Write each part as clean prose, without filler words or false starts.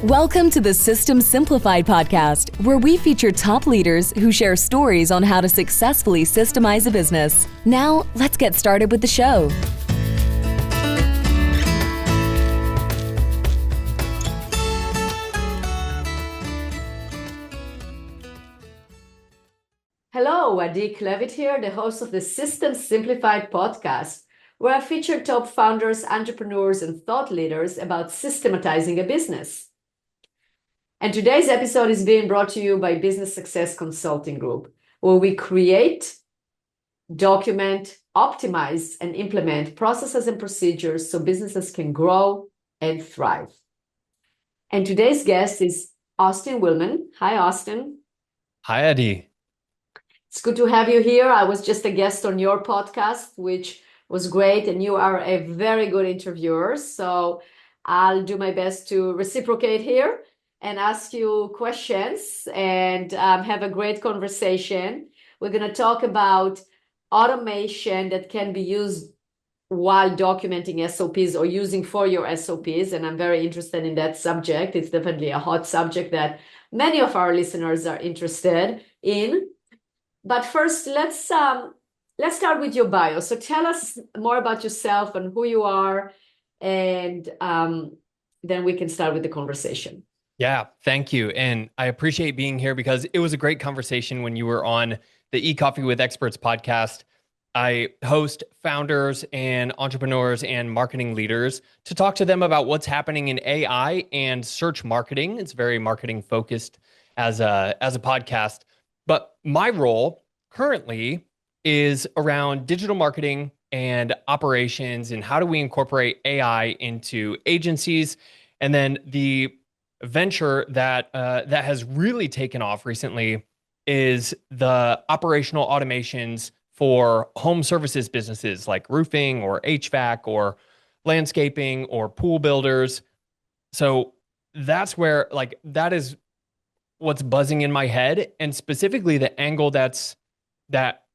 Welcome to the System Simplified podcast, where we feature top leaders who share stories on how to successfully systemize a business. Now, let's get started with the show. Hello, Adi Klevit here, the host of the System Simplified podcast, where I feature top founders, entrepreneurs, and thought leaders about systematizing a business. And today's episode is being brought to you by Business Success Consulting Group, where we create, document, optimize, and implement processes and procedures so businesses can grow and thrive. And today's guest is Austin Willman. Hi, Austin. Hi, Adi. It's good to have you here. I was just a guest on your podcast, which was great, and you are a very good interviewer. So I'll do my best to reciprocate here and ask you questions and have a great conversation. We're going to talk about automation that can be used while documenting SOPs or using for your SOPs. And I'm very interested in that subject. It's definitely a hot subject that many of our listeners are interested in. But first, let's start with your bio. So tell us more about yourself and who you are, and then we can start with the conversation. Yeah, thank you. And I appreciate being here because it was a great conversation when you were on the E-Coffee with Experts podcast. I host founders and entrepreneurs and marketing leaders to talk to them about what's happening in AI and search marketing. It's very marketing focused as a podcast. But my role currently is around digital marketing and operations and how do we incorporate AI into agencies. And then the venture that has really taken off recently is the operational automations for home services businesses like roofing or HVAC or landscaping or pool builders. So that's where that is what's buzzing in my head, and specifically the angle that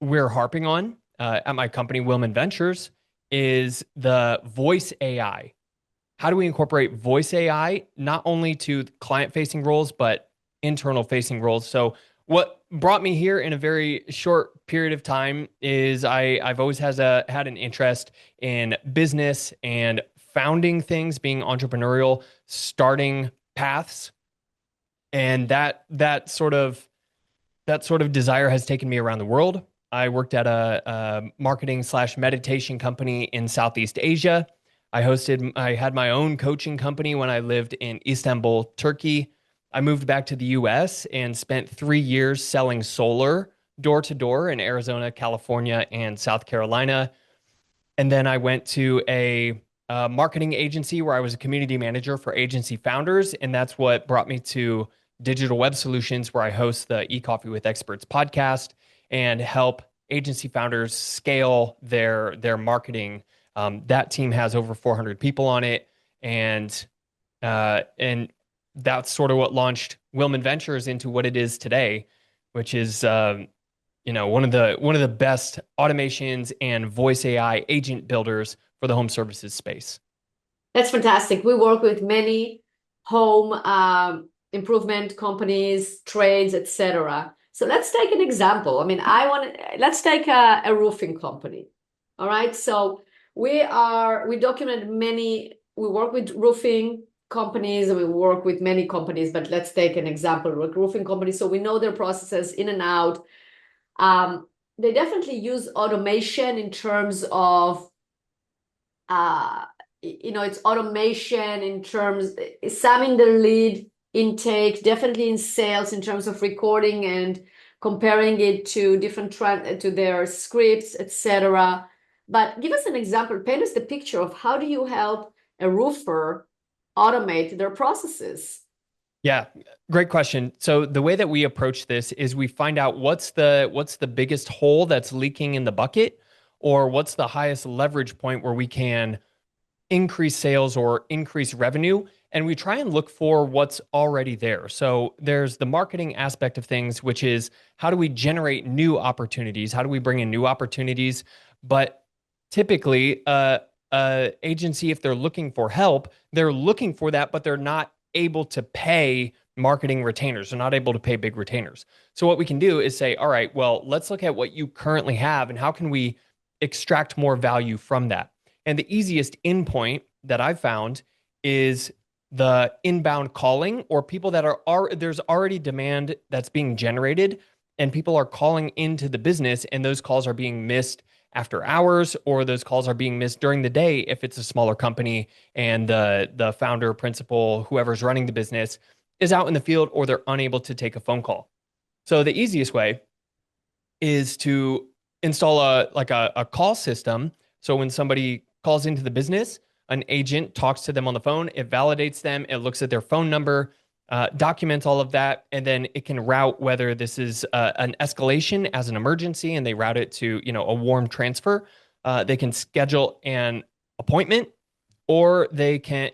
we're harping on at my company, Willman Ventures, is the voice AI. How do we incorporate voice AI not only to client-facing roles, but internal-facing roles? So what brought me here in a very short period of time is I've always had an interest in business and founding things, being entrepreneurial, starting paths. And that sort of desire has taken me around the world. I worked at a marketing/meditation company in Southeast Asia. I had my own coaching company when I lived in Istanbul, Turkey. I moved back to the US and spent 3 years selling solar door to door in Arizona, California, and South Carolina. And then I went to a marketing agency where I was a community manager for agency founders. And that's what brought me to Digital Web Solutions, where I host the E-Coffee with Experts podcast and help agency founders scale their marketing. That team has over 400 people on it, and that's sort of what launched Willman Ventures into what it is today, which is one of the best automations and voice AI agent builders for the home services space. That's fantastic. We work with many home improvement companies, trades, etc. So let's take an example. Let's take a roofing company. All right. So we document we work with roofing companies and we work with many companies, but let's take an example, like roofing companies. So we know their processes in and out. They definitely use automation in terms of, it's automation in terms, some in the lead intake, definitely in sales in terms of recording and comparing it to to their scripts, etc. But give us an example, paint us the picture of how do you help a roofer automate their processes? Yeah, great question. So the way that we approach this is we find out what's the biggest hole that's leaking in the bucket, or what's the highest leverage point where we can increase sales or increase revenue. And we try and look for what's already there. So there's the marketing aspect of things, which is how do we generate new opportunities? How do we bring in new opportunities? But typically, agency, if they're looking for help, they're looking for that, but they're not able to pay marketing retainers. They're not able to pay big retainers. So what we can do is say, all right, well, let's look at what you currently have and how can we extract more value from that. And the easiest endpoint that I've found is the inbound calling, or people that are there's already demand that's being generated and people are calling into the business, and those calls are being missed after hours, or those calls are being missed during the day if it's a smaller company and the founder, principal, whoever's running the business is out in the field, or they're unable to take a phone call. So the easiest way is to install a call system. So when somebody calls into the business, an agent talks to them on the phone, it validates them, it looks at their phone number, documents all of that, and then it can route whether this is an escalation as an emergency, and they route it to a warm transfer. They can schedule an appointment, or they can,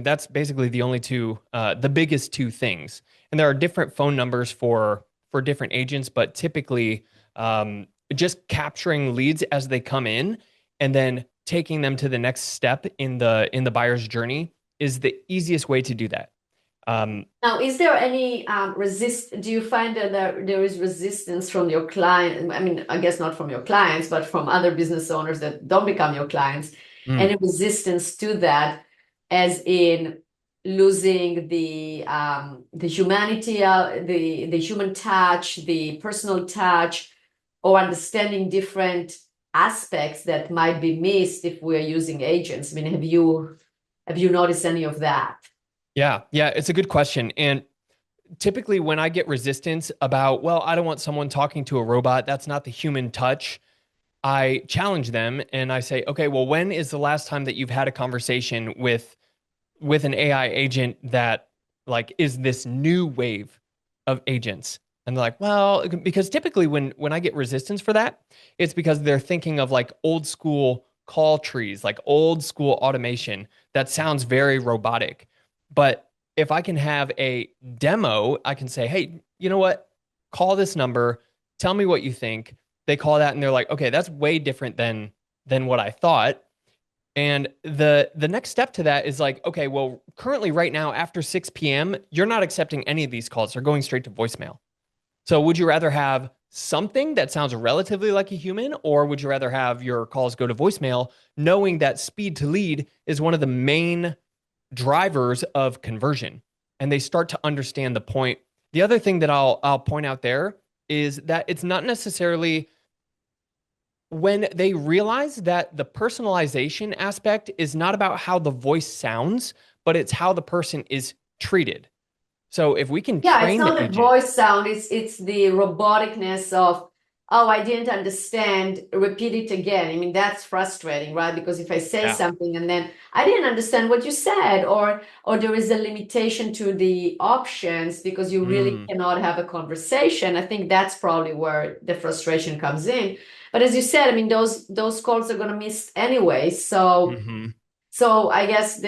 that's basically the only two, the biggest two things. And there are different phone numbers for different agents, but typically just capturing leads as they come in and then taking them to the next step in the buyer's journey is the easiest way to do that. Now, is there any do you find that there is resistance from your client? I mean, I guess not from your clients, but from other business owners that don't become your clients, any resistance to that, as in losing the humanity, the human touch, the personal touch, or understanding different aspects that might be missed if we're using agents? I mean, have you noticed any of that? Yeah, it's a good question. And typically when I get resistance about, well, I don't want someone talking to a robot, that's not the human touch, I challenge them and I say, okay, well, when is the last time that you've had a conversation with an AI agent that is this new wave of agents? And they're like, well, because typically when I get resistance for that, it's because they're thinking of old school call trees, old school automation that sounds very robotic. But if I can have a demo, I can say, hey, you know what? Call this number. Tell me what you think. They call that and they're like, okay, that's way different than what I thought. And the next step to that is okay, well, currently right now after 6 p.m., you're not accepting any of these calls. They're going straight to voicemail. So would you rather have something that sounds relatively like a human, or would you rather have your calls go to voicemail, knowing that speed to lead is one of the main drivers of conversion, and they start to understand the point. The other thing that I'll point out there is that it's not necessarily when they realize that the personalization aspect is not about how the voice sounds, but it's how the person is treated. So if we can train it's not the voice sound, it's the roboticness of, oh, I didn't understand, repeat it again. I mean, that's frustrating, right? Because if I say something and then I didn't understand what you said, or there is a limitation to the options because you really cannot have a conversation, I think that's probably where the frustration comes in. But as you said, I mean, those calls are going to miss anyway. So So I guess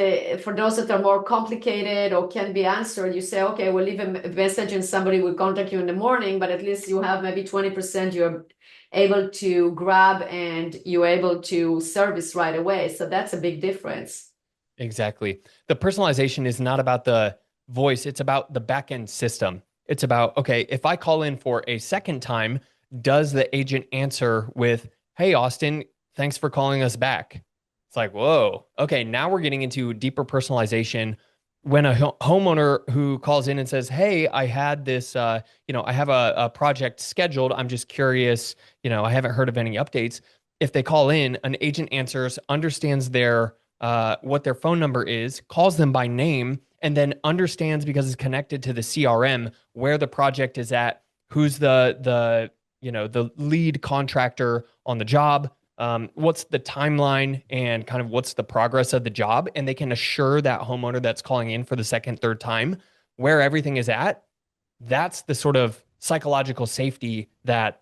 for those that are more complicated or can be answered, you say, okay, we'll leave a message and somebody will contact you in the morning, but at least you have maybe 20% you're able to grab and you're able to service right away. So that's a big difference. Exactly. The personalization is not about the voice. It's about the backend system. It's about, okay, if I call in for a second time, does the agent answer with, hey, Austin, thanks for calling us back? It's like, whoa, okay, now we're getting into deeper personalization. When a homeowner who calls in and says, hey, I had this, I have a project scheduled. I'm just curious, I haven't heard of any updates. If they call in, an agent answers, understands their what their phone number is, calls them by name, and then understands, because it's connected to the CRM, where the project is at, who's the lead contractor on the job, what's the timeline, and kind of what's the progress of the job. And they can assure that homeowner that's calling in for the second, third time where everything is at. That's the sort of psychological safety that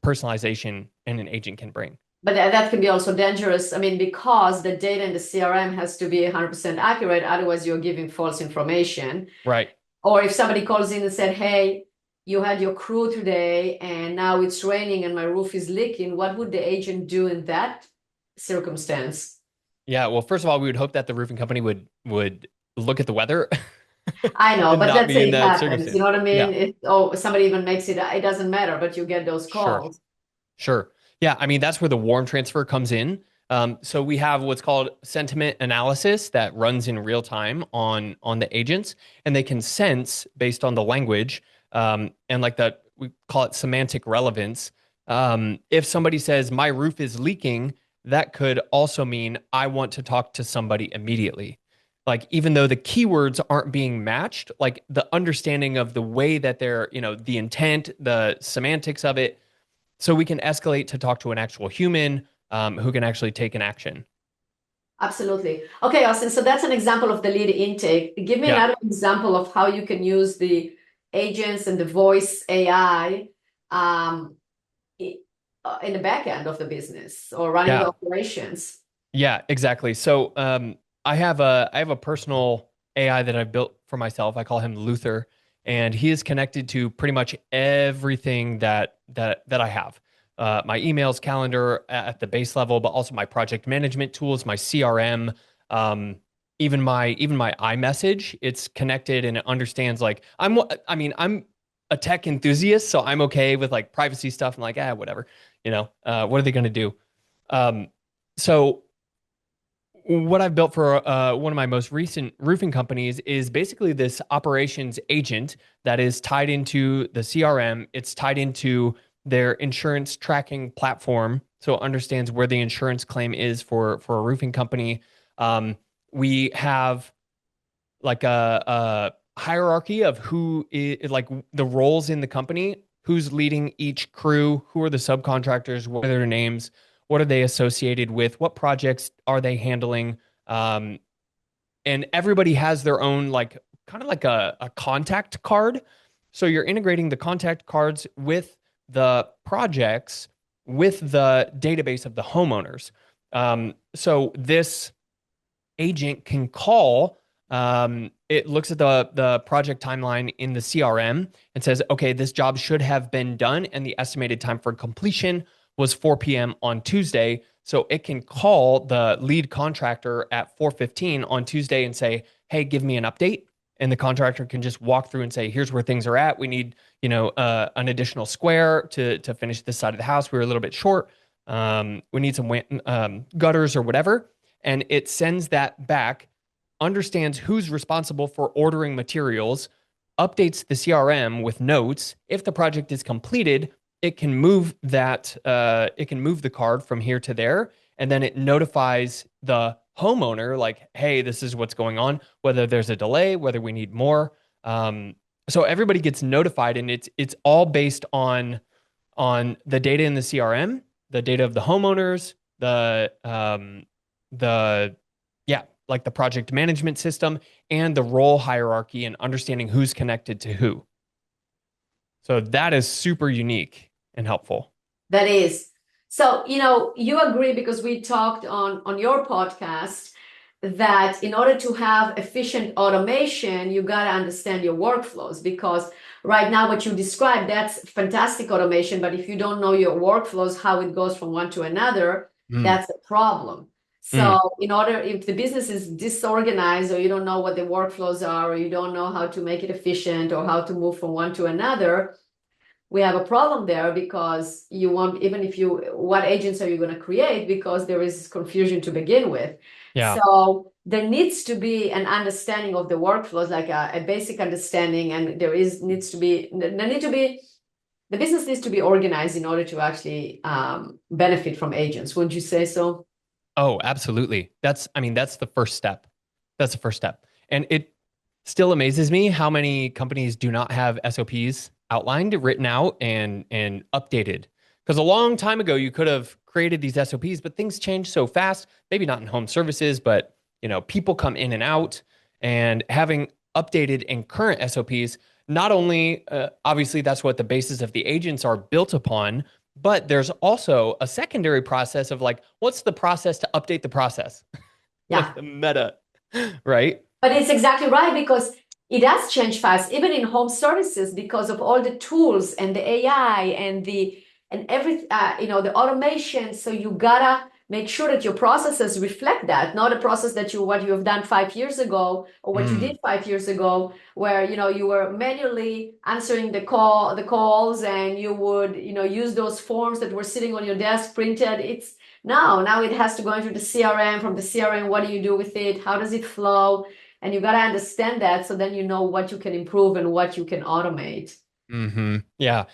personalization and an agent can bring. But that can be also dangerous. I mean, because the data in the CRM has to be 100% accurate. Otherwise, you're giving false information. Right. Or if somebody calls in and said, hey, you had your crew today and now it's raining and my roof is leaking, what would the agent do in that circumstance? Yeah, well, first of all, we would hope that the roofing company would look at the weather I know, and but not let's be say in it that happens. You know circumstance. what I mean? Yeah, Somebody even makes it, it doesn't matter, but you get those sure. calls. Sure. Yeah, I mean, that's where the warm transfer comes in. So we have what's called sentiment analysis that runs in real time on the agents, and they can sense based on the language, and like that we call it semantic relevance. If somebody says my roof is leaking, that could also mean I want to talk to somebody immediately. Like even though the keywords aren't being matched, like the understanding of the way that they're, the intent, the semantics of it, so we can escalate to talk to an actual human, who can actually take an action. Absolutely. Okay, Austin, so that's an example of the lead intake. Give me Yeah. another example of how you can use the agents and the voice AI um, in the back end of the business or running the Yeah. operations. Yeah, exactly. So I have a personal AI that I've built for myself. I call him Luther, and he is connected to pretty much everything that I have. My emails, calendar at the base level, but also my project management tools, my CRM, um, even my iMessage. It's connected and it understands. Like I'm a tech enthusiast, so I'm okay with like privacy stuff. I'm like, whatever. What are they going to do? Um, so what I've built for one of my most recent roofing companies is basically this operations agent that is tied into the CRM. It's tied into their insurance tracking platform, so it understands where the insurance claim is for a roofing company. We have like a hierarchy of who is like the roles in the company, who's leading each crew, who are the subcontractors, what are their names, what are they associated with, what projects are they handling, um, and everybody has their own like kind of like a contact card. So you're integrating the contact cards with the projects with the database of the homeowners. So this agent can call. It looks at the project timeline in the CRM and says, okay, this job should have been done, and the estimated time for completion was 4 p.m. on Tuesday. So it can call the lead contractor at 4:15 on Tuesday and say, hey, give me an update. And the contractor can just walk through and say, here's where things are at. We need, an additional square to finish this side of the house. We were a little bit short. We need some gutters or whatever, and it sends that back, understands who's responsible for ordering materials, updates the CRM with notes. If the project is completed, it can move the card from here to there, and then it notifies the homeowner like, hey, this is what's going on, whether there's a delay, whether we need more. So everybody gets notified, and it's all based on the data in the CRM, the data of the homeowners, the yeah, like the project management system and the role hierarchy and understanding who's connected to who. So that is super unique and helpful. That is. So, you agree because we talked on your podcast that in order to have efficient automation, you got to understand your workflows because right now what you described, that's fantastic automation. But if you don't know your workflows, how it goes from one to another, Mm, that's a problem. mm, So if the business is disorganized or you don't know what the workflows are, or you don't know how to make it efficient or how to move from one to another, we have a problem there because you want, even if what agents are you going to create? Because there is confusion to begin with. yeah. So there needs to be an understanding of the workflows, like a basic understanding, and the business needs to be organized in order to actually benefit from agents. Wouldn't you say so? Oh, absolutely. That's the first step. That's the first step. And it still amazes me how many companies do not have SOPs outlined, written out, and updated. Because a long time ago, you could have created these SOPs, but things change so fast. Maybe not in home services, but people come in and out, and having updated and current SOPs. Not only, obviously, that's what the basis of the agents are built upon, but there's also a secondary process of like, what's the process to update the process? Yeah. Like the meta, right? But it's exactly right because it does change fast, even in home services, because of all the tools and the AI and the automation. So you gotta make sure that your processes reflect that, not a process that what you have done 5 years ago or what you did 5 years ago, where you were manually answering the calls, and you would use those forms that were sitting on your desk printed. It's now it has to go into the CRM. From the CRM, what do you do with it? How does it flow? And you got to understand that, so then you know what you can improve and what you can automate. Yeah.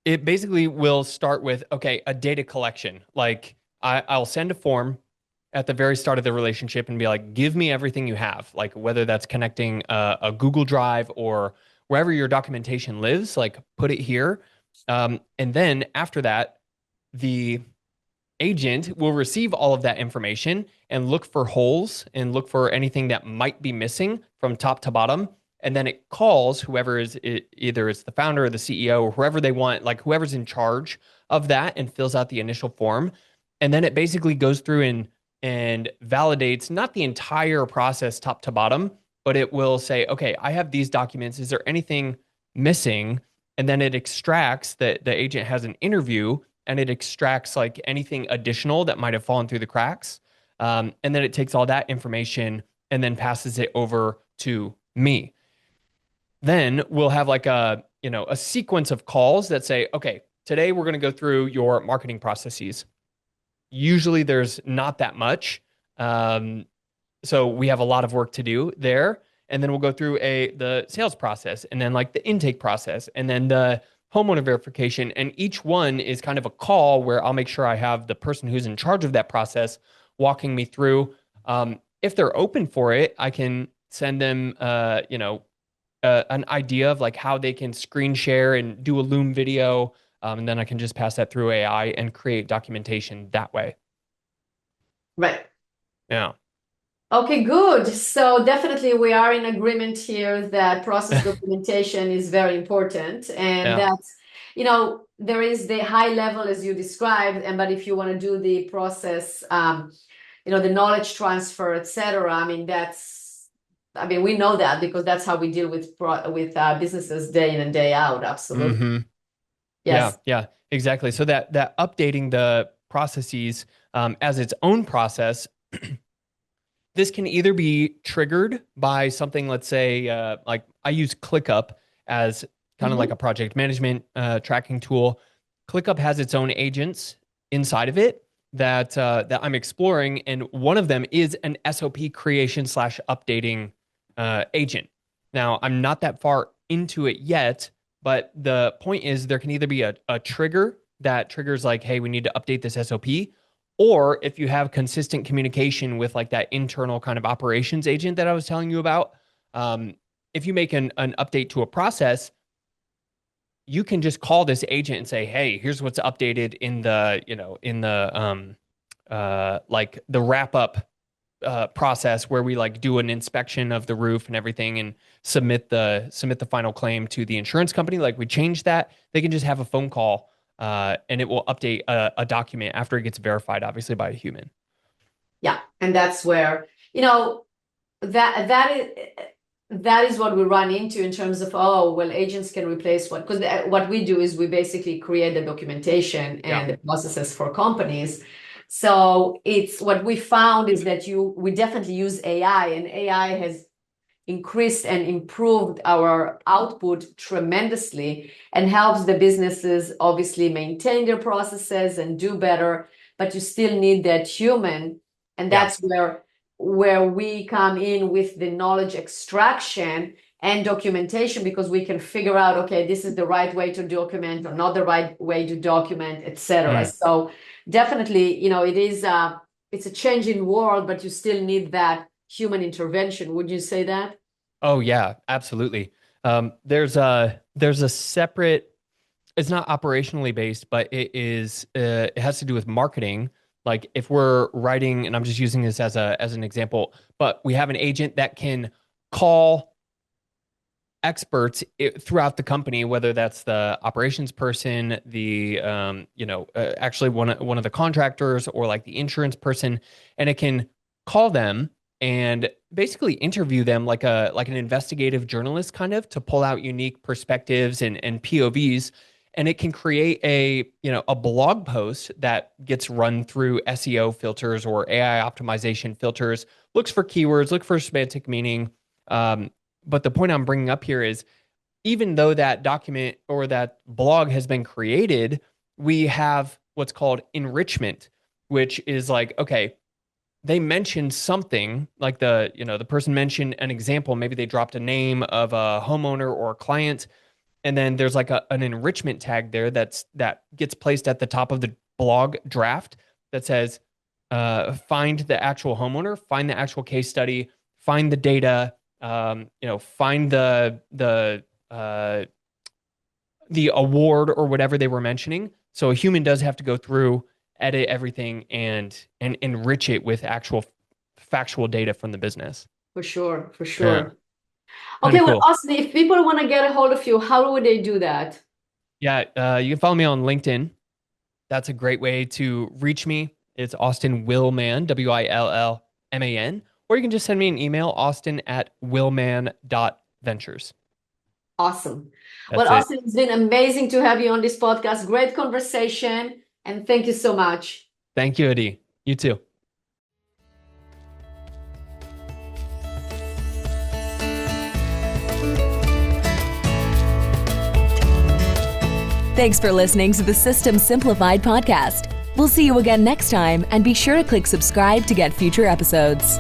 It basically will start with, okay, a data collection. Like I'll send a form at the very start of the relationship and be like, give me everything you have. Like whether that's connecting a Google Drive or wherever your documentation lives, like put it here. And then after that, the agent will receive all of that information and look for holes and look for anything that might be missing from top to bottom. And then it calls whoever is either it's the founder or the CEO or whoever they want, like whoever's in charge of that, and fills out the initial form. And then it basically goes through and validates not the entire process top to bottom, but it will say, okay, I have these documents. Is there anything missing? And then it extracts that the agent has an interview, and it extracts like anything additional that might have fallen through the cracks. And then it takes all that information and then passes it over to me. Then we'll have like a sequence of calls that say, okay, today we're going to go through your marketing processes. Usually there's not that much. So we have a lot of work to do there. And then we'll go through the sales process, and then like the intake process, and then the homeowner verification. And each one is kind of a call where I'll make sure I have the person who's in charge of that process walking me through. If they're open for it, I can send them, an idea of like how they can screen share and do a Loom video. And then I can just pass that through AI and create documentation that way. Right. Yeah. Okay, good. So definitely we are in agreement here that process documentation is very important. And that's, there is the high level as you described, but if you want to do the process, the knowledge transfer, etc. We know that because that's how we deal with businesses day in and day out. Absolutely. Yes. Yeah, exactly. So that updating the processes as its own process, this can either be triggered by something, let's say, like I use ClickUp as kind of like a project management tracking tool. ClickUp has its own agents inside of it that I'm exploring, and one of them is an SOP creation / updating agent. Now, I'm not that far into it yet, but the point is there can either be a trigger that triggers like, hey, we need to update this SOP, or if you have consistent communication with like that internal kind of operations agent that I was telling you about, if you make an update to a process, you can just call this agent and say, hey, here's what's updated in the like the wrap up process where we like do an inspection of the roof and everything and submit the final claim to the insurance company. Like we change that, they can just have a phone call and it will update a document after it gets verified, obviously by a human. Yeah, and that's where that is what we run into in terms of agents can replace because what we do is we basically create the documentation and the processes for companies. So it's what we found is that we definitely use AI, and AI has increased and improved our output tremendously and helps the businesses obviously maintain their processes and do better, but you still need that human. And that's where we come in with the knowledge extraction and documentation, because we can figure out, okay, this is the right way to document or not the right way to document, etc. So definitely, it is it's a changing world, but you still need that human intervention. Would you say that? Oh yeah, absolutely. There's a separate, it's not operationally based, but it has to do with marketing. Like if we're writing, and I'm just using this as an example, but we have an agent that can call experts throughout the company, whether that's the operations person, the actually one of the contractors, or like the insurance person, and it can call them and basically interview them like an investigative journalist, kind of, to pull out unique perspectives and POVs. and it can create a blog post that gets run through SEO filters or AI optimization filters, looks for keywords, look for semantic meaning. But the point I'm bringing up here is, even though that document or that blog has been created, we have what's called enrichment, which is like, okay, they mentioned something, like the person mentioned an example. Maybe they dropped a name of a homeowner or a client, and then there's like an enrichment tag there that gets placed at the top of the blog draft that says, find the actual homeowner, find the actual case study, find the data, find the award or whatever they were mentioning. So a human does have to go through, edit everything, and enrich it with actual factual data from the business. For sure. Yeah. Okay, well, Cool. Austin, if people want to get a hold of you, how would they do that? Yeah, you can follow me on LinkedIn. That's a great way to reach me. It's Austin Willman, Willman, or you can just send me an email, austin@willman.ventures. Awesome. That's Well, it. Austin, it's been amazing to have you on this podcast. Great conversation, and thank you so much. Thank you, Adi. You too. Thanks for listening to the System Simplified podcast. We'll see you again next time, and be sure to click subscribe to get future episodes.